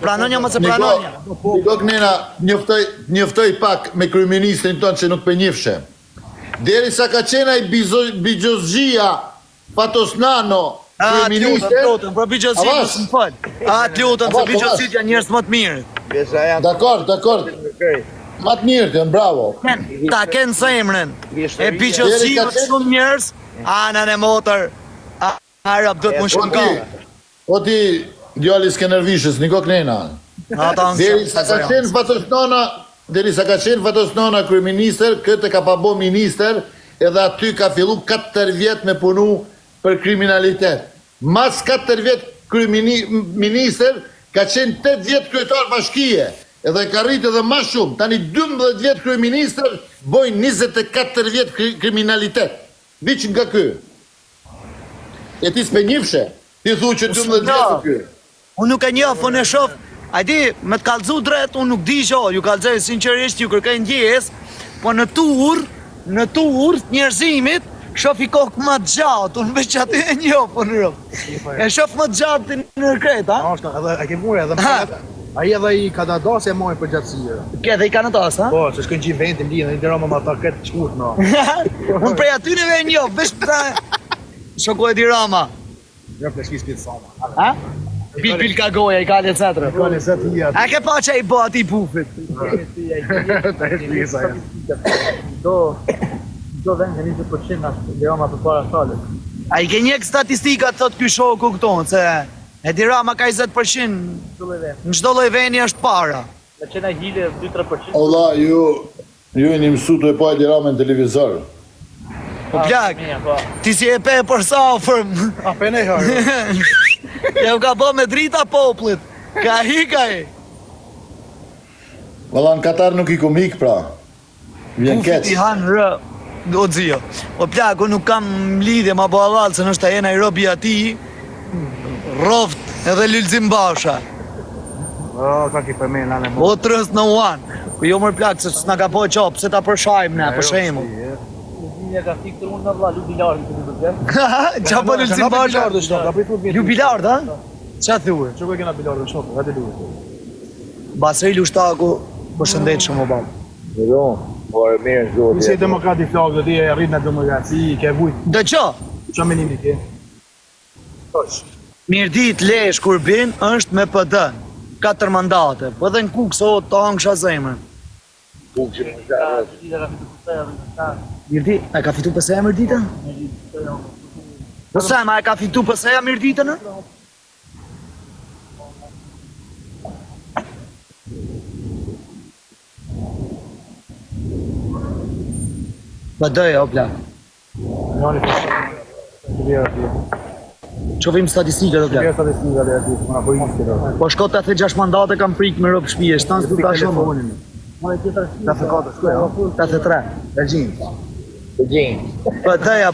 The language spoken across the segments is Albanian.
Pranonja mos e pranonja. Niko Knena, njoftoj pak me kryeministrin tonë që nuk për njëfshe. Deri sa ka qena i Bigjozgjia Fatosnano, kryeminister... Për Bigjozgjit më fal. Atë lutëm, se Bigjozgjit janë njerëz më të mirë. Dakor. Ma të mirë të, bravo. Ta kenë së emren. E Bigjozgjit shumë njerëz, anën e motër, Arab do të më shumë ka. O ti, djali Skenervishës, Niko Knena. Deri sa ka qenë Fatosnona kryeminister, këtë ka pa bo minister, edhe aty ka fillu 4 vjet me punu për kriminalitet. Mas 4 vjet minister, ka qenë 8 vjet kryetar bashkije, edhe ka rritë edhe ma shumë. Tani 12 vjet kryeminister, bojnë 24 vjet kriminalitet. Viq nga kë. E ti s'pe njëfshe, ti thu që 12 vjet kë. Unë nuk e njëf, unë e shof, a di, me të kalzu drejt, unë nuk di që, ju kalzoj sinqerisht, ju kërkaj ndjes, po në tur, njerëzimit, shof i kokë më të gjatë, unë veç aty e njëf, unë rëmë. E shof më të gjatë të në kret, ha? A ke mure edhe më a i edhe i ka da dasë e mojnë për gjatësia. Ke dhe i ka në tasë, ha? Po, që shkën gjithë vendim linë, në Tirana ma ta këtë qkurt, no. Unë prej aty në vej njëf, veç pra... Shoko e Tirana. Jo pleshki s'pitë sama. Ha? Pil ka goja, i ka le cetërë. Ka le zetë i atë. A ke pa që i bo ati pufit? Ta e shpisa, ja. Do vend në 20% në Tirana për para salet. A i ke njek statistikat thot ky shoku këtonë, se e Tirana ka 20% në çdo lloj veni është para. Me qena hile 2-3%. Allah, ju e një mësu të e pa e Tirana në televizor. Po plak, ti si e pe për safërm. A, pe ne harë. Ja u ka bo me drita poplit. Ka hikaj. Valla në Katar nuk i kom hik pra. Vjen Pufit i keq. hanë rë. O dzio. O plak, unë nuk kam lidhje ma bo avallë, se nështë ta jena i robi ati. Roft edhe Lulzim Basha. O, ka ki për me në anë e O trës në uanë. Ku jo mërë plak, se s'na ka po qopë, se ta përshajmë ne, për shemë. Një ka fiktur unë në vla, Lubilardi të një përgjë. Qa po Lulzim Basha? Jubilard, ha? Qa thuë? Që ku e kena bilardë në shokë, gati luë. Basri Lushtaku, përshëndet shumë o babë. Jo, po e mirë zotë. Nëse i demokrati flakë dhe ti e rritë në demokraci, ke vujtë. Dë që? Qa menimi ke? Tosh. Mirdit Lesh Kurbin është me PD, 4 mandate, po dhe në kukë sot të hangësha zemrën. Mirdi, a ka fitu pëse e Mirdita? Pëse ma e ka fitu pëse e Mirdita në? PD, o plak. Njani të Qovim statistikët o plak. statistika dhe ati, më në polisti dhe. Po shko të the 6 mandate kam frikë me rëpë shpije, shtanë s'du ka shumë. Ta fe 4, shkoj, Të the 3. e gjinë.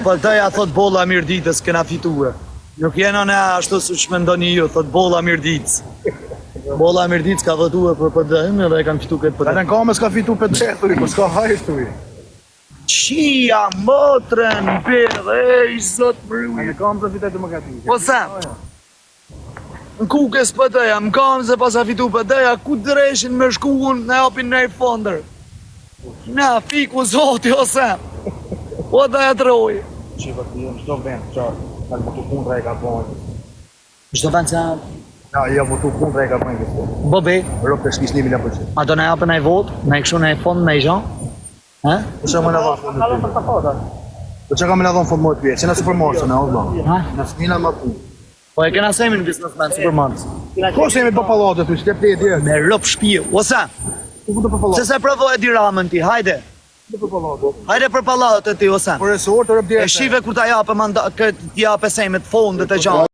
PD-ja thot bolla Mirditës kena fitue. Nuk jena ne ashtu su që mendoni ju, thot bolla Mirditës. Bolla Mirditës ka votue për PD-in edhe e kanë fitu këtë Ta PD. në kame s'ka fitu për të thuj, po s'ka hajsh thuj. Qia, motrën, bërë, ej, zot A bruje. në kame të fitaj demokratike. Po sa? Në kukës PD-ja, më kam se pas a fitu PD-ja, ku dreshin me shkuun në apin në i fonder. Na, fiku zoti o se. O da e troj. Qipa të jënë, shto vend, qarë. Ka në votu kundra e ka bojnë. Shdo vend se Ja, ja votu kundra e ka bojnë kështë. Bobi, Europë të shkis 1.000%. a do në japën e vot, në e këshu në e fond në e gjan? Ha? Po që më në dhonë fondë të pjë? Po që ka më në dhonë fondë më të pjë? Që në supermarkë, në odhë. Ha? Në smina më punë. Po e kena semi në biznesmen, supermarkets. Ko se jemi për palatë të që te djerë? Me rëp shpije, ose? Ku fu të për Se palatë? se provoj e diramën ti, hajde. Për palatë. Hajde për palatët ti, ose? Por e sorë të rëp djerë. E shive kur ta japë mandat, këtë japë semit fondet e gjanë.